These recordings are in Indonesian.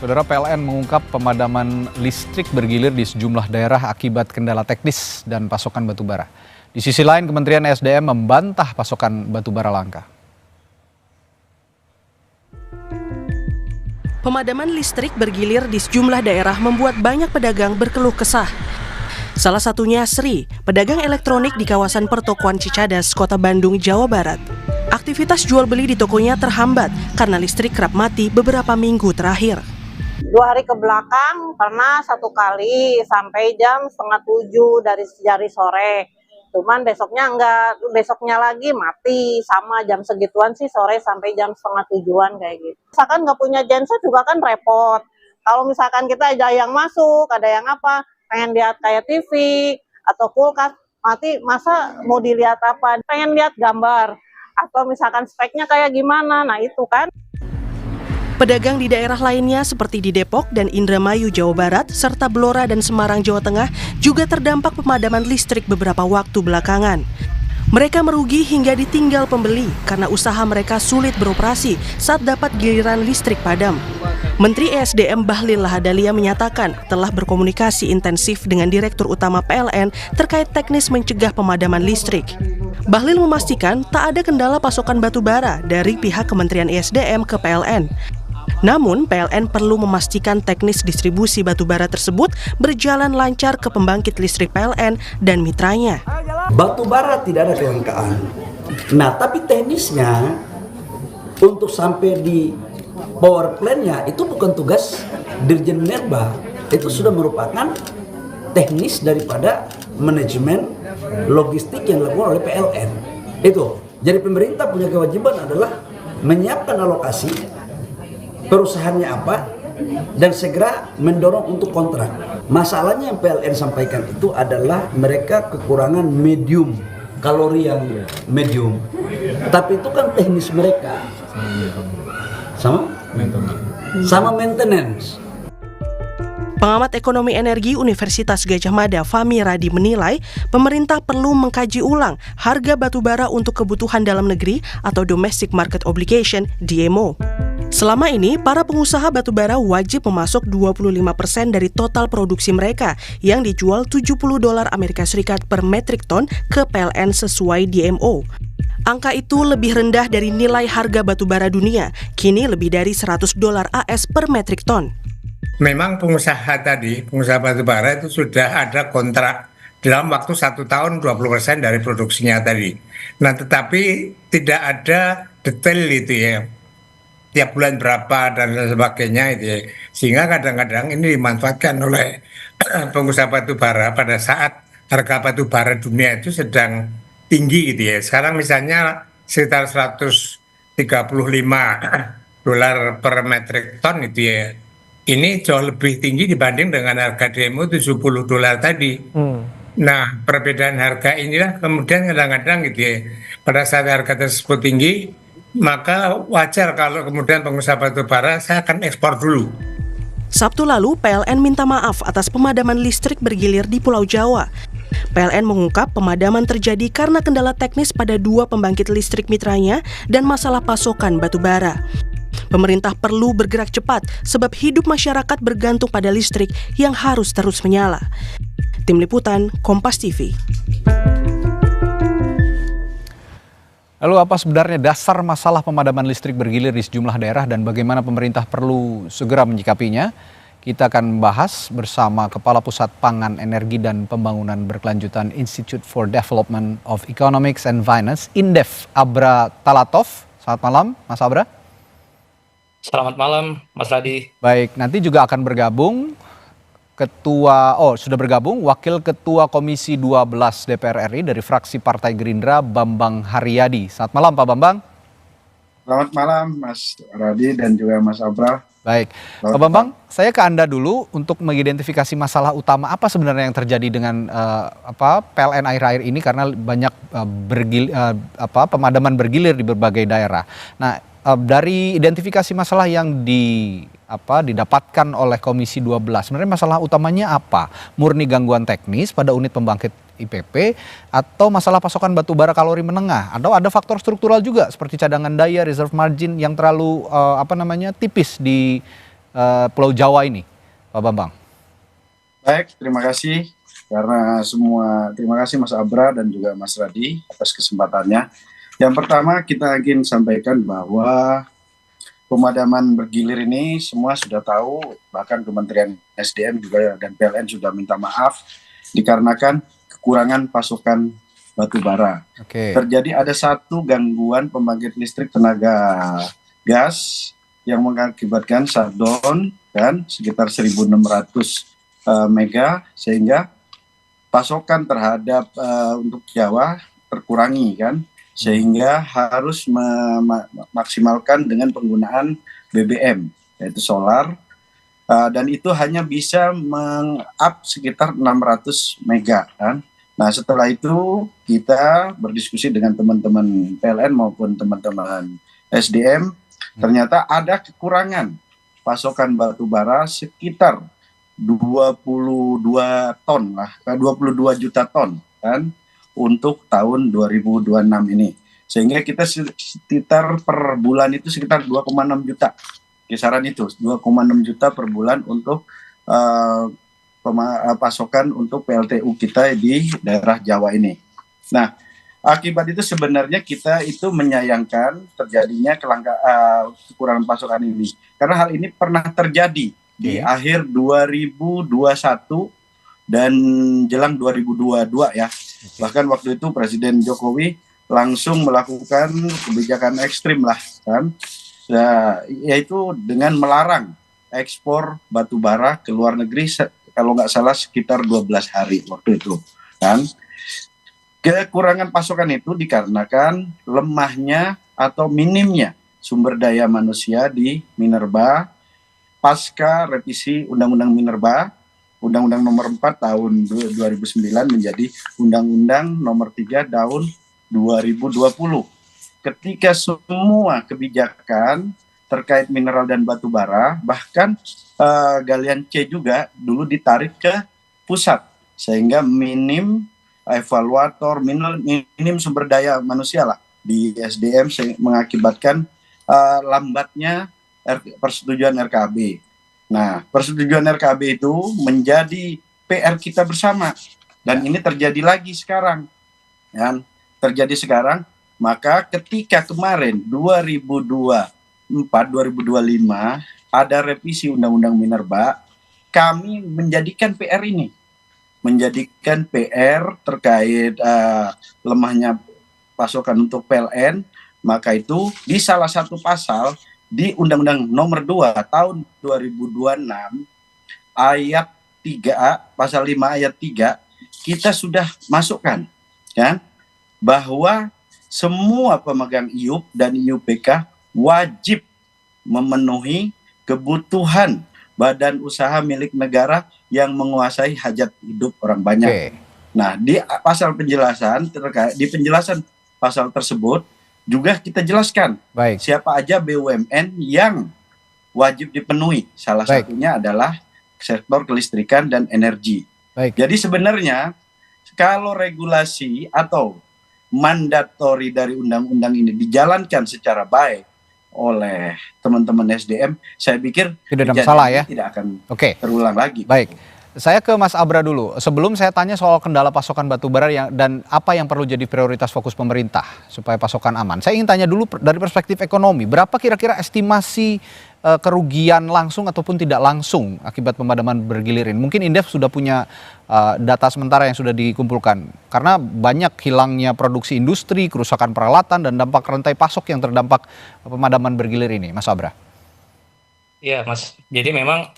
Saudara, PLN mengungkap pemadaman listrik bergilir di sejumlah daerah akibat kendala teknis dan pasokan batubara. Di sisi lain, Kementerian SDM membantah pasokan batubara langka. Pemadaman listrik bergilir di sejumlah daerah membuat banyak pedagang berkeluh kesah. Salah satunya Sri, pedagang elektronik di kawasan pertokoan Cicadas, Kota Bandung, Jawa Barat. Aktivitas jual beli di tokonya terhambat karena listrik kerap mati beberapa minggu terakhir. 2 hari ke belakang pernah 1 kali sampai jam 6:30 dari sore. Cuman besoknya enggak, besoknya lagi mati sama jam segituan sih, sore sampai jam 6:30-an kayak gitu. Misalkan nggak punya genset juga kan repot. Kalau misalkan kita ada yang masuk, ada yang apa, pengen lihat kayak TV atau kulkas, mati masa mau dilihat apa? Pengen lihat gambar atau misalkan speknya kayak gimana, nah itu kan. Pedagang di daerah lainnya seperti di Depok dan Indramayu, Jawa Barat, serta Blora dan Semarang, Jawa Tengah juga terdampak pemadaman listrik beberapa waktu belakangan. Mereka merugi hingga ditinggal pembeli karena usaha mereka sulit beroperasi saat dapat giliran listrik padam. Menteri ESDM Bahlil Lahadalia menyatakan telah berkomunikasi intensif dengan Direktur Utama PLN terkait teknis mencegah pemadaman listrik. Bahlil memastikan tak ada kendala pasokan batubara dari pihak Kementerian ESDM ke PLN. Namun, PLN perlu memastikan teknis distribusi batubara tersebut berjalan lancar ke pembangkit listrik PLN dan mitranya. Batubara tidak ada kelangkaan. Nah, tapi teknisnya untuk sampai di power plant-nya itu bukan tugas Dirjen Minerba. Itu sudah merupakan teknis daripada manajemen logistik yang dilakukan oleh PLN. Itu. Jadi pemerintah punya kewajiban adalah menyiapkan alokasi perusahaannya apa dan segera mendorong untuk kontrak. Masalahnya yang PLN sampaikan itu adalah mereka kekurangan medium, kalori yang medium. Tapi itu kan teknis mereka. Sama maintenance. Pengamat ekonomi energi Universitas Gadjah Mada Fahmi Radi menilai pemerintah perlu mengkaji ulang harga batubara untuk kebutuhan dalam negeri atau Domestic Market Obligation (DMO). Selama ini, para pengusaha batubara wajib memasok 25% dari total produksi mereka yang dijual $70 Amerika Serikat per metrik ton ke PLN sesuai DMO. Angka itu lebih rendah dari nilai harga batubara dunia, kini lebih dari $100 AS per metrik ton. Memang pengusaha batubara itu sudah ada kontrak dalam waktu 1 tahun 20% dari produksinya tadi. Nah, tetapi tidak ada detail itu ya, tiap bulan berapa dan sebagainya itu ya. Sehingga kadang-kadang ini dimanfaatkan oleh pengusaha batubara pada saat harga batubara dunia itu sedang tinggi gitu ya. Sekarang misalnya sekitar $135 per metrik ton itu ya. Ini jauh lebih tinggi dibanding dengan harga DMO $70 tadi. Nah, perbedaan harga inilah kemudian kadang-kadang gitu ya, pada saat harga tersebut tinggi, maka wajar kalau kemudian pengusaha batubara saya akan ekspor dulu. Sabtu lalu, PLN minta maaf atas pemadaman listrik bergilir di Pulau Jawa. PLN mengungkap pemadaman terjadi karena kendala teknis pada 2 pembangkit listrik mitranya dan masalah pasokan batubara. Pemerintah perlu bergerak cepat sebab hidup masyarakat bergantung pada listrik yang harus terus menyala. Tim Liputan, Kompas TV. Lalu apa sebenarnya dasar masalah pemadaman listrik bergilir di sejumlah daerah dan bagaimana pemerintah perlu segera menyikapinya? Kita akan membahas bersama Kepala Pusat Pangan, Energi dan Pembangunan Berkelanjutan Institute for Development of Economics and Finance, INDEF, Abra Talatov. Selamat malam, Mas Abra. Selamat malam, Mas Radi. Baik, nanti juga akan bergabung sudah bergabung Wakil Ketua Komisi 12 DPR RI dari fraksi Partai Gerindra, Bambang Haryadi. Selamat malam, Pak Bambang. Selamat malam, Mas Radi dan juga Mas Abra. Baik, Pak Bambang, saya ke Anda dulu untuk mengidentifikasi masalah utama apa sebenarnya yang terjadi dengan PLN akhir-akhir ini karena banyak pemadaman bergilir di berbagai daerah. Nah, dari identifikasi masalah yang didapatkan oleh Komisi 12, sebenarnya masalah utamanya apa? Murni gangguan teknis pada unit pembangkit IPP atau masalah pasokan batubara kalori menengah? Atau ada faktor struktural juga seperti cadangan daya, reserve margin yang terlalu tipis di Pulau Jawa ini, Pak Bambang? Baik, terima kasih terima kasih Mas Abra dan juga Mas Radi atas kesempatannya. Yang pertama kita ingin sampaikan bahwa pemadaman bergilir ini semua sudah tahu, bahkan Kementerian SDM juga dan PLN sudah minta maaf dikarenakan kekurangan pasokan batu bara. Oke. Terjadi ada satu gangguan pembangkit listrik tenaga gas yang mengakibatkan shutdown kan sekitar 1.600 mega, sehingga pasokan terhadap untuk Jawa terkurangi kan, sehingga harus memaksimalkan dengan penggunaan BBM yaitu solar, dan itu hanya bisa meng-up sekitar 600 mega kan. Nah setelah itu kita berdiskusi dengan teman-teman PLN maupun teman-teman SDM, ternyata ada kekurangan pasokan batu bara sekitar 22 ton lah, 22 juta ton kan untuk tahun 2026 ini. Sehingga kita sekitar per bulan itu sekitar 2,6 juta. Kisaran itu 2,6 juta per bulan untuk pasokan untuk PLTU kita di daerah Jawa ini. Nah, akibat itu sebenarnya kita itu menyayangkan terjadinya kekurangan pasokan ini. Karena hal ini pernah terjadi di akhir 2021 dan jelang 2022 ya. Bahkan waktu itu Presiden Jokowi langsung melakukan kebijakan ekstrim lah kan. Nah, yaitu dengan melarang ekspor batu bara ke luar negeri kalau nggak salah sekitar 12 hari waktu itu kan. Kekurangan pasokan itu dikarenakan lemahnya atau minimnya sumber daya manusia di Minerba pasca revisi Undang-Undang Minerba, Undang-Undang Nomor 4 Tahun 2009 menjadi Undang-Undang Nomor 3 Tahun 2020. Ketika semua kebijakan terkait mineral dan batu bara, bahkan galian C juga dulu ditarik ke pusat, sehingga minim evaluator, minim sumber daya manusia lah di SDM, mengakibatkan lambatnya persetujuan RKB. Nah, persetujuan RKB itu menjadi PR kita bersama, dan ini terjadi lagi sekarang, kan? Terjadi sekarang. Maka ketika kemarin 2024-2025 ada revisi Undang-Undang Minerba, kami menjadikan PR ini, menjadikan PR terkait lemahnya pasokan untuk PLN, maka itu di salah satu pasal di Undang-Undang Nomor 2 Tahun 2026 ayat 3, pasal 5 ayat 3, kita sudah masukkan kan bahwa semua pemegang IUP dan IUPK wajib memenuhi kebutuhan badan usaha milik negara yang menguasai hajat hidup orang banyak. Nah, di pasal penjelasan di penjelasan pasal tersebut juga kita jelaskan siapa aja BUMN yang wajib dipenuhi. Salah satunya adalah sektor kelistrikan dan energi. Jadi sebenarnya kalau regulasi atau mandatori dari undang-undang ini dijalankan secara baik oleh teman-teman SDM, saya pikir tidak ada masalah ya. Tidak akan terulang lagi. Baik. Saya ke Mas Abra dulu. Sebelum saya tanya soal kendala pasokan batu bara dan apa yang perlu jadi prioritas fokus pemerintah supaya pasokan aman. Saya ingin tanya dulu dari perspektif ekonomi, berapa kira-kira estimasi kerugian langsung ataupun tidak langsung akibat pemadaman bergilir ini? Mungkin Indef sudah punya data sementara yang sudah dikumpulkan. Karena banyak hilangnya produksi industri, kerusakan peralatan, dan dampak rantai pasok yang terdampak pemadaman bergilir ini, Mas Abra. Iya, Mas. Jadi memang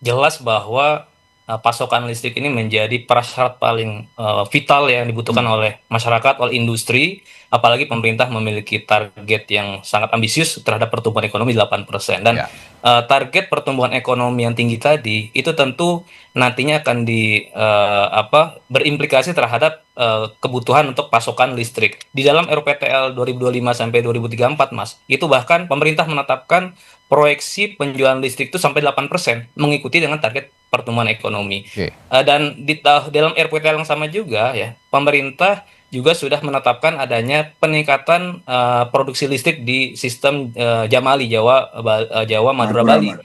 jelas bahwa pasokan listrik ini menjadi prasyarat paling vital yang dibutuhkan oleh masyarakat, oleh industri, apalagi pemerintah memiliki target yang sangat ambisius terhadap pertumbuhan ekonomi 8%. Dan target pertumbuhan ekonomi yang tinggi tadi itu tentu nantinya akan berimplikasi terhadap kebutuhan untuk pasokan listrik. Di dalam RPTL 2025 sampai 2034, Mas, itu bahkan pemerintah menetapkan proyeksi penjualan listrik itu sampai 8% mengikuti dengan target pertumbuhan ekonomi. Dan di dalam RPTL yang sama juga ya, pemerintah juga sudah menetapkan adanya peningkatan produksi listrik di sistem Jamali Jawa Madura Bali.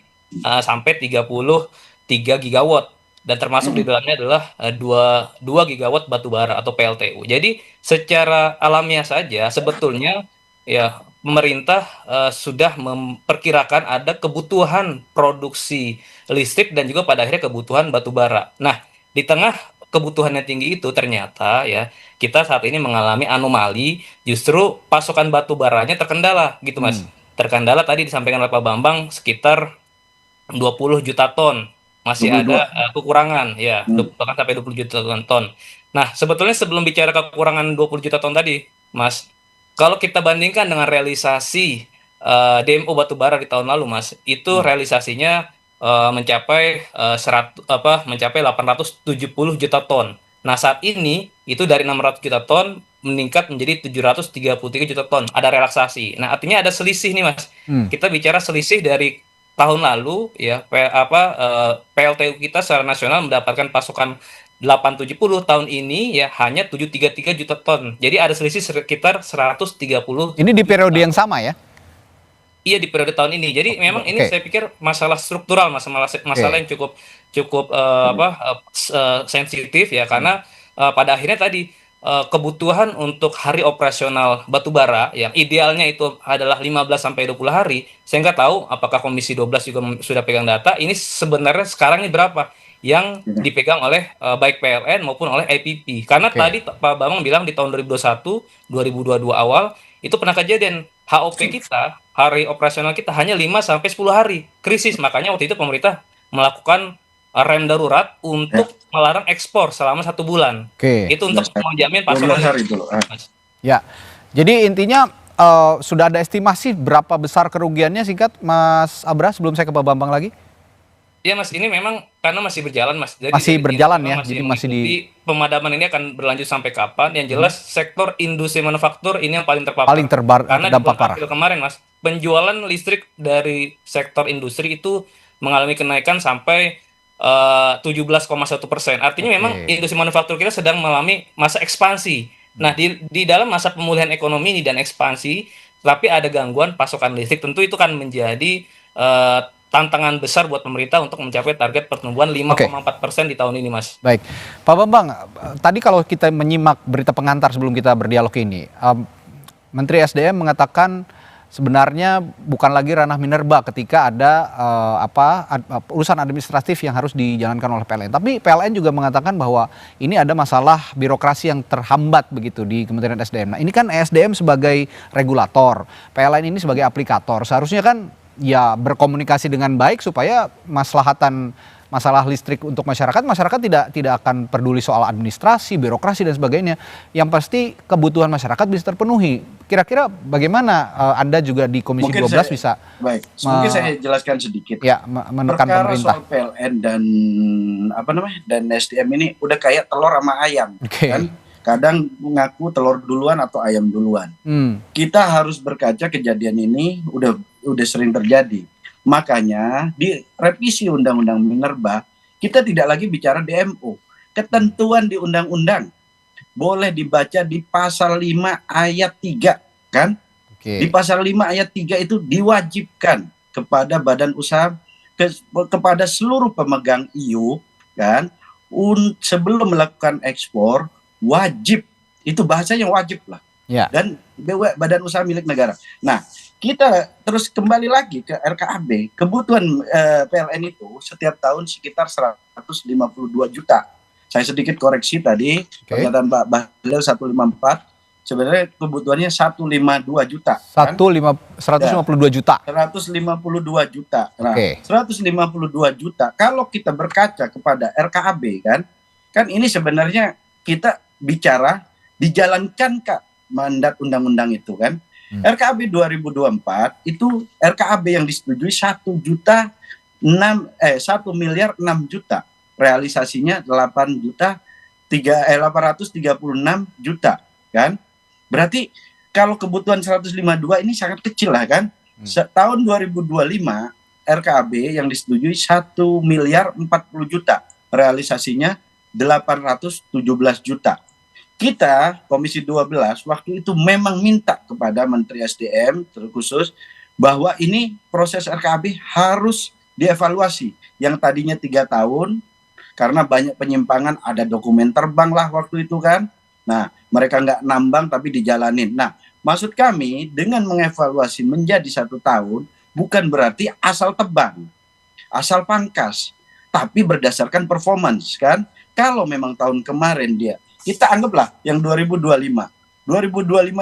sampai 33 gigawatt. Dan termasuk di dalamnya adalah 2 gigawatt batu bara atau PLTU. Jadi secara alamiah saja sebetulnya ya pemerintah sudah memperkirakan ada kebutuhan produksi listrik dan juga pada akhirnya kebutuhan batu bara. Nah, di tengah kebutuhan yang tinggi itu ternyata ya kita saat ini mengalami anomali, justru pasokan batu baranya terkendala gitu Mas. Terkendala tadi disampaikan oleh Pak Bambang sekitar 20 juta ton. Masih 22. ada kekurangan ya, bahkan sampai 20 juta ton. Nah, sebetulnya sebelum bicara kekurangan 20 juta ton tadi, Mas, kalau kita bandingkan dengan realisasi DMO batubara di tahun lalu, Mas, itu realisasinya mencapai 870 juta ton. Nah, saat ini itu dari 600 juta ton meningkat menjadi 733 juta ton. Ada relaksasi. Nah, artinya ada selisih nih, Mas. Kita bicara selisih dari tahun lalu ya PLTU kita secara nasional mendapatkan pasokan 870, tahun ini ya hanya 733 juta ton. Jadi ada selisih sekitar 130. Ini di periode yang sama ya? Iya, di periode tahun ini. Jadi memang ini saya pikir masalah struktural, masalah yang cukup sensitif ya, karena pada akhirnya tadi kebutuhan untuk hari operasional batubara yang idealnya itu adalah 15 sampai 20 hari. Saya nggak tahu apakah Komisi 12 juga sudah pegang data. Ini sebenarnya sekarang ini berapa yang dipegang oleh baik PLN maupun oleh IPP. Karena tadi Pak Bambang bilang di tahun 2021, 2022 awal itu pernah kejadian HOP kita, hari operasional kita hanya 5 sampai 10 hari. Krisis, makanya waktu itu pemerintah melakukan rem darurat untuk melarang ekspor selama 1 bulan. Itu untuk menjamin pasokan. Ya, jadi intinya sudah ada estimasi berapa besar kerugiannya, singkat Mas Abra, sebelum saya ke Pak Bambang lagi? Ya Mas, ini memang karena masih berjalan Mas. Jadi masih berjalan ya, jadi masih di pemadaman ini akan berlanjut sampai kapan? Yang jelas sektor industri manufaktur ini yang paling terpapar. Karena dampak parah. Kemarin Mas, penjualan listrik dari sektor industri itu mengalami kenaikan sampai 17,1%. Artinya memang industri manufaktur kita sedang mengalami masa ekspansi. Nah, di dalam masa pemulihan ekonomi ini dan ekspansi, tapi ada gangguan pasokan listrik, tentu itu kan menjadi tantangan besar buat pemerintah untuk mencapai target pertumbuhan 5,4% di tahun ini, Mas. Baik, Pak Bambang, tadi kalau kita menyimak berita pengantar sebelum kita berdialog ini, Menteri SDM mengatakan sebenarnya bukan lagi ranah minerba ketika ada urusan administratif yang harus dijalankan oleh PLN. Tapi PLN juga mengatakan bahwa ini ada masalah birokrasi yang terhambat begitu di Kementerian SDM. Nah, ini kan SDM sebagai regulator, PLN ini sebagai aplikator. Seharusnya kan ya berkomunikasi dengan baik supaya masalah listrik untuk masyarakat tidak akan peduli soal administrasi, birokrasi dan sebagainya. Yang pasti kebutuhan masyarakat bisa terpenuhi. Kira-kira bagaimana Anda juga di Komisi 12 bisa mungkin saya jelaskan sedikit. Ya, menekan perkara pemerintah. Soal PLN dan SDM ini udah kayak telur sama ayam, kan? Kadang mengaku telur duluan atau ayam duluan. Kita harus berkaca kejadian ini udah sering terjadi. Makanya di revisi Undang-Undang Minerba kita tidak lagi bicara DMO. Ketentuan di undang-undang boleh dibaca di pasal 5 ayat 3 kan? Di pasal 5 ayat 3 itu diwajibkan kepada badan usaha kepada seluruh pemegang IU kan sebelum melakukan ekspor wajib, itu bahasanya wajib lah. Dan badan usaha milik negara. Nah, kita terus kembali lagi ke RKAB, kebutuhan PLN itu setiap tahun sekitar 152 juta. Saya sedikit koreksi tadi, pernyataan Pak Bahlil 154, sebenarnya kebutuhannya 152 juta. 152 juta. 152 juta. Nah, 152 juta. Kalau kita berkaca kepada RKAB kan ini sebenarnya kita bicara dijalankan mandat undang-undang itu kan. RKAB 2024 itu RKAB yang disetujui 1 miliar 6 juta. Realisasinya 836 juta kan. Berarti kalau kebutuhan 152 ini sangat kecil lah kan. Tahun 2025 RKAB yang disetujui 1 miliar 40 juta. Realisasinya 817 juta. Kita Komisi 12 waktu itu memang minta kepada Menteri SDM terkhusus bahwa ini proses RKAB harus dievaluasi. Yang tadinya 3 tahun, karena banyak penyimpangan, ada dokumen terbang lah waktu itu kan. Nah, mereka nggak nambang tapi dijalanin. Nah, maksud kami dengan mengevaluasi menjadi 1 tahun, bukan berarti asal tebang, asal pangkas, tapi berdasarkan performance kan. Kalau memang tahun kemarin kita anggaplah yang 2025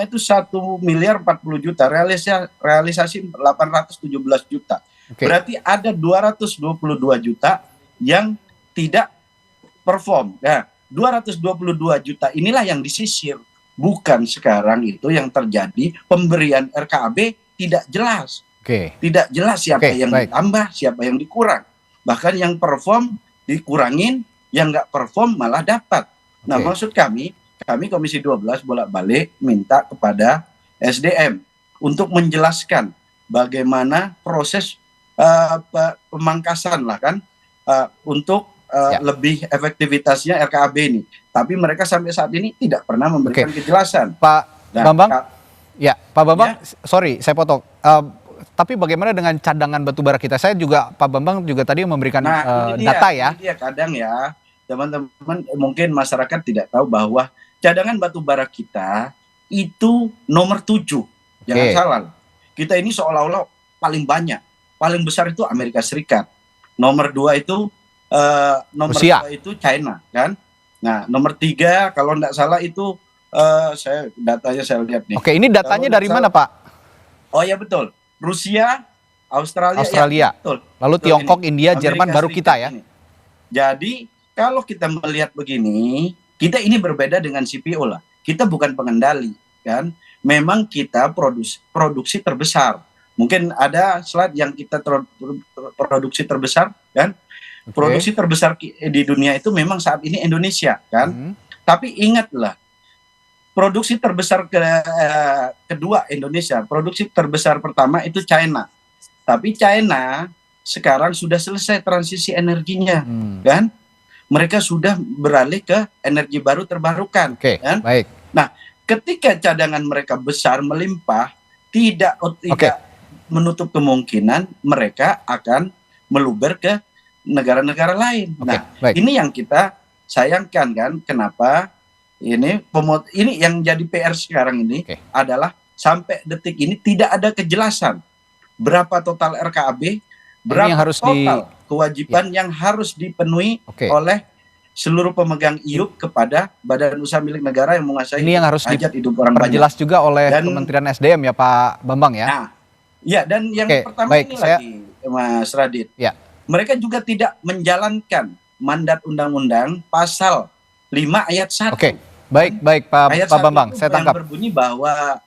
itu 1.040 juta, realisasi 817 juta. Berarti ada 222 juta yang tidak perform. Nah, 222 juta inilah yang disisir. Bukan sekarang itu yang terjadi pemberian RKAB tidak jelas. Tidak jelas siapa yang ditambah, siapa yang dikurang. Bahkan yang perform dikurangin, yang nggak perform malah dapat. Nah, maksud kami Komisi 12 bolak-balik minta kepada SDM untuk menjelaskan bagaimana proses pemangkasan lah kan, untuk lebih efektivitasnya RKAB ini. Tapi mereka sampai saat ini tidak pernah memberikan kejelasan. Pak Bambang, Pak Bambang, sorry saya potong. Tapi bagaimana dengan cadangan batubara kita? Saya juga, Pak Bambang juga tadi memberikan data ya. Ini dia kadang ya, teman-teman, mungkin masyarakat tidak tahu bahwa cadangan batubara kita itu nomor 7. Jangan salah. Kita ini seolah-olah paling banyak. Paling besar itu Amerika Serikat. Nomor 2 itu China kan. Nah, nomor 3 kalau tidak salah itu datanya saya lihat nih. Ini datanya dari mana, Pak? Oh ya betul. Rusia, Australia. Ya, betul. Lalu Tiongkok, India, Amerika Jerman, baru kita ya. Ini. Jadi kalau kita melihat begini, kita ini berbeda dengan CPO lah. Kita bukan pengendali kan. Memang kita produksi terbesar. Mungkin ada slide yang kita produksi terbesar kan. Produksi terbesar di dunia itu memang saat ini Indonesia kan. Tapi ingatlah, produksi terbesar kedua Indonesia, produksi terbesar pertama itu China. Tapi China sekarang sudah selesai transisi energinya kan. Mereka sudah beralih ke energi baru terbarukan kan. Nah, ketika cadangan mereka besar melimpah, tidak menutup kemungkinan mereka akan meluber ke negara-negara lain. Ini yang kita sayangkan kan. Kenapa ini yang jadi PR sekarang ini adalah sampai detik ini tidak ada kejelasan berapa total RKAB, berapa yang harus kewajiban yang harus dipenuhi oleh seluruh pemegang IUP kepada badan usaha milik negara yang menguasai ini yang harus hajat hidup orang banyak. Jelas juga oleh Kementerian SDM ya Pak Bambang ya. Nah, ya, dan yang pertama lagi Mas Radit, mereka juga tidak menjalankan mandat undang-undang pasal 5 ayat 1. Baik Pak Bambang, saya tangkap. Yang berbunyi bahwa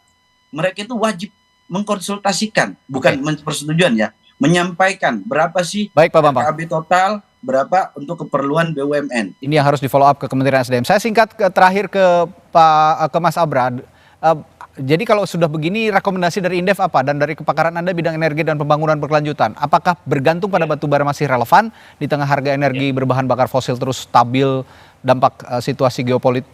mereka itu wajib mengkonsultasikan, bukan persetujuan ya, menyampaikan berapa sih RKAB total, berapa untuk keperluan BUMN. Ini yang harus di follow up ke Kementerian SDM. Saya singkat terakhir ke Mas Abra. Jadi kalau sudah begini, rekomendasi dari Indef apa? Dan dari kepakaran Anda bidang energi dan pembangunan berkelanjutan, apakah bergantung pada batubara masih relevan di tengah harga energi berbahan bakar fosil terus stabil, dampak situasi geopolitik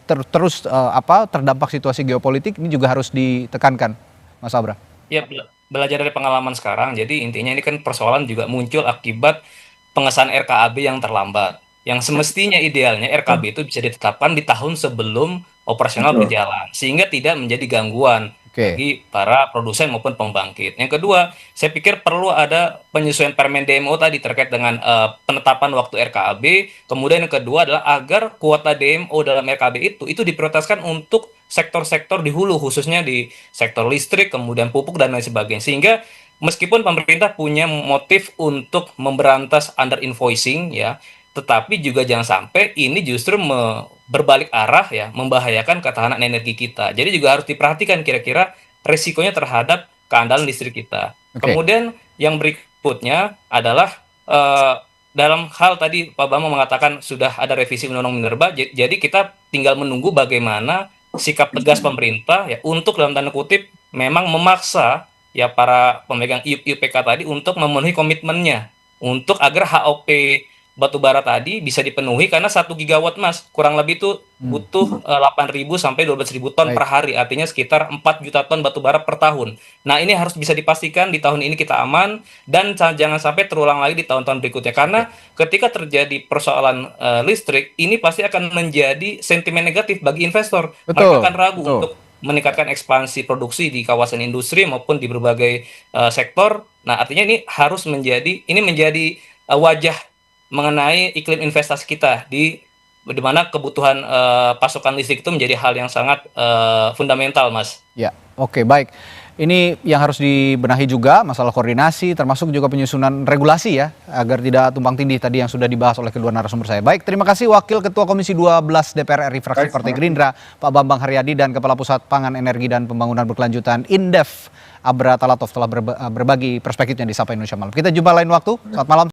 terdampak situasi geopolitik ini juga harus ditekankan, Mas Abra? Ya, belajar dari pengalaman sekarang. Jadi intinya ini kan persoalan juga muncul akibat pengesahan RKAB yang terlambat. Yang semestinya idealnya RKAB itu bisa ditetapkan di tahun sebelum operasional berjalan, sehingga tidak menjadi gangguan bagi para produsen maupun pembangkit. Yang kedua, saya pikir perlu ada penyesuaian Permen DMO tadi terkait dengan penetapan waktu RKAB. Kemudian yang kedua adalah agar kuota DMO dalam RKAB itu diprioritaskan untuk sektor-sektor di hulu, khususnya di sektor listrik, kemudian pupuk dan lain sebagainya. Sehingga meskipun pemerintah punya motif untuk memberantas under invoicing ya, tetapi juga jangan sampai ini justru berbalik arah ya, membahayakan ketahanan energi kita. Jadi juga harus diperhatikan kira-kira resikonya terhadap keandalan listrik kita. Kemudian yang berikutnya adalah dalam hal tadi Pak Bambang mengatakan sudah ada revisi Undang-Undang Minerba, jadi kita tinggal menunggu bagaimana sikap tegas pemerintah ya untuk dalam tanda kutip memang memaksa ya para pemegang IUP-IUPK tadi untuk memenuhi komitmennya untuk agar HOP batu bara tadi bisa dipenuhi karena 1 gigawatt Mas, kurang lebih itu butuh 8.000 sampai 12.000 ton Baik. per hari, artinya sekitar 4 juta ton batu bara per tahun. Nah, ini harus bisa dipastikan di tahun ini kita aman dan jangan sampai terulang lagi di tahun-tahun berikutnya. Karena ketika terjadi persoalan listrik, ini pasti akan menjadi sentimen negatif bagi investor. Betul, Mereka akan ragu betul. untuk meningkatkan ekspansi produksi di kawasan industri maupun di berbagai sektor. Nah, artinya ini harus menjadi wajah mengenai iklim investasi kita di mana kebutuhan pasokan listrik itu menjadi hal yang sangat fundamental, Mas. Ya, oke, baik. Ini yang harus dibenahi juga masalah koordinasi, termasuk juga penyusunan regulasi ya, agar tidak tumpang tindih tadi yang sudah dibahas oleh kedua narasumber saya. Baik, terima kasih Wakil Ketua Komisi 12 DPR RI fraksi Partai Gerindra, Pak Bambang Haryadi, dan Kepala Pusat Pangan Energi dan Pembangunan Berkelanjutan Indef, Abra Talatov, telah berbagi perspektifnya di Sapa Indonesia Malam. Kita jumpa lain waktu. Selamat malam.